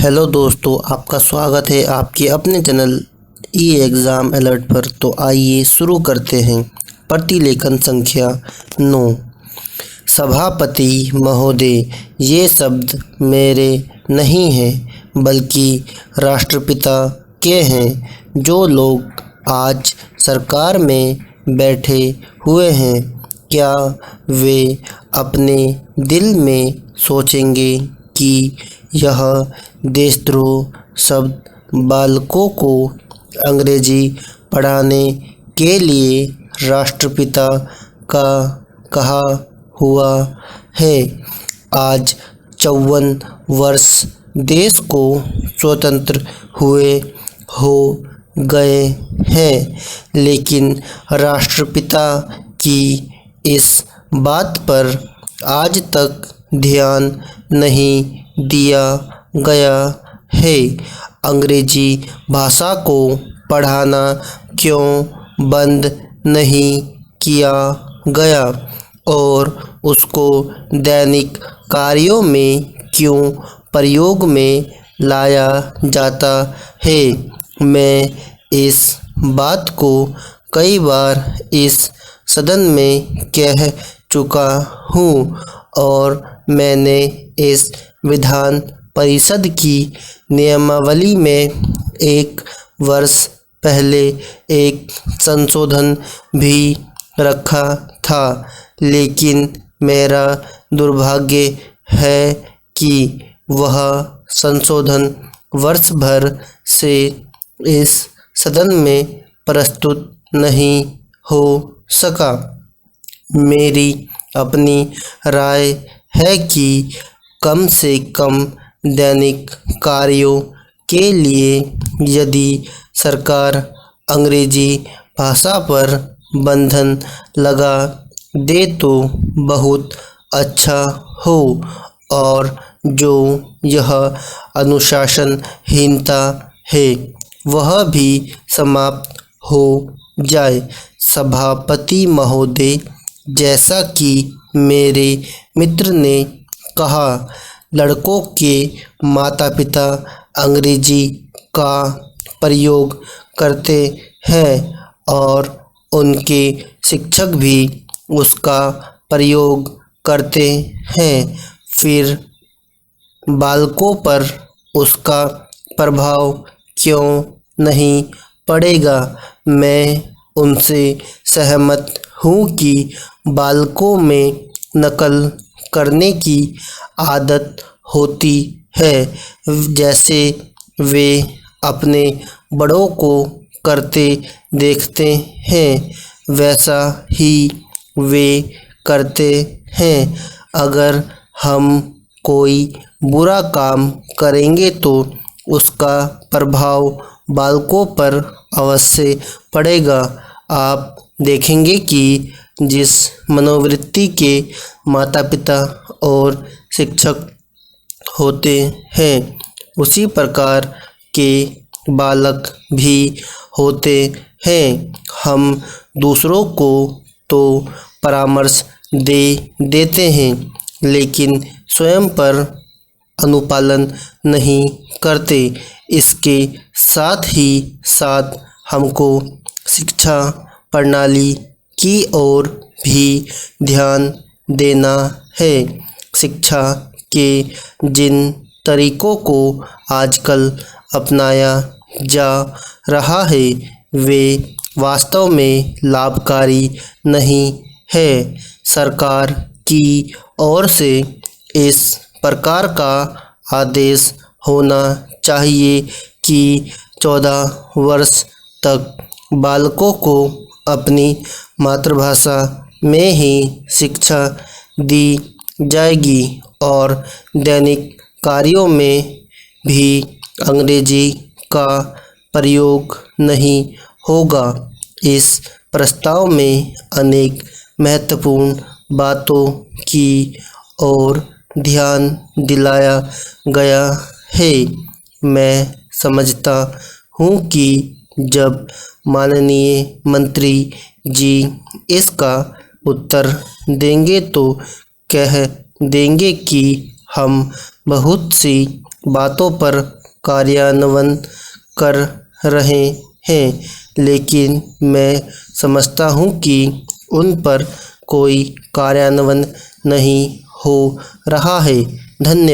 Hello दोस्तों, आपका स्वागत है आपके अपने चैनल ई एग्ज़ाम अलर्ट पर। तो आइए शुरू करते हैं। प्रतिलेखन संख्या 9। सभापति महोदय, ये शब्द मेरे नहीं हैं बल्कि राष्ट्रपिता के हैं। जो लोग आज सरकार में बैठे हुए हैं, क्या वे अपने दिल में सोचेंगे कि यह देशद्रोह शब्द बालकों को अंग्रेजी पढ़ाने के लिए राष्ट्रपिता का कहा हुआ है। आज 54 वर्ष देश को स्वतंत्र हुए हो गए हैं, लेकिन राष्ट्रपिता की इस बात पर आज तक ध्यान नहीं दिया गया है। अंग्रेजी भाषा को पढ़ाना क्यों बंद नहीं किया गया और उसको दैनिक कार्यों में क्यों प्रयोग में लाया जाता है। मैं इस बात को कई बार इस सदन में कह चुका हूँ और मैंने इस विधान परिषद की नियमावली में एक वर्ष पहले एक संशोधन भी रखा था, लेकिन मेरा दुर्भाग्य है कि वह संशोधन वर्ष भर से इस सदन में प्रस्तुत नहीं हो सका। मेरी अपनी राय है कि कम से कम दैनिक कार्यों के लिए यदि सरकार अंग्रेजी भाषा पर बंधन लगा दे तो बहुत अच्छा हो और जो यह अनुशासनहीनता है वह भी समाप्त हो जाए। सभापति महोदय, जैसा कि मेरे मित्र ने कहा, लड़कों के माता पिता अंग्रेजी का प्रयोग करते हैं और उनके शिक्षक भी उसका प्रयोग करते हैं, फिर बालकों पर उसका प्रभाव क्यों नहीं पड़ेगा। मैं उनसे सहमत हूँ कि बालकों में नकल करने की आदत होती है। जैसे वे अपने बड़ों को करते देखते हैं, वैसा ही वे करते हैं। अगर हम कोई बुरा काम करेंगे तो उसका प्रभाव बालकों पर अवश्य पड़ेगा। आप देखेंगे कि जिस मनोवृत्ति के माता पिता और शिक्षक होते हैं, उसी प्रकार के बालक भी होते हैं। हम दूसरों को तो परामर्श दे देते हैं, लेकिन स्वयं पर अनुपालन नहीं करते। इसके साथ ही साथ हमको शिक्षा प्रणाली की ओर भी ध्यान देना है। शिक्षा के जिन तरीकों को आजकल अपनाया जा रहा है वे वास्तव में लाभकारी नहीं है। सरकार की ओर से इस प्रकार का आदेश होना चाहिए कि 14 वर्ष तक बालकों को अपनी मातृभाषा में ही शिक्षा दी जाएगी और दैनिक कार्यों में भी अंग्रेजी का प्रयोग नहीं होगा। इस प्रस्ताव में अनेक महत्वपूर्ण बातों की ओर ध्यान दिलाया गया है। मैं समझता हूँ कि जब माननीय मंत्री जी इसका उत्तर देंगे तो कह देंगे कि हम बहुत सी बातों पर कार्यान्वयन कर रहे हैं, लेकिन मैं समझता हूँ कि उन पर कोई कार्यान्वयन नहीं हो रहा है। धन्यवाद।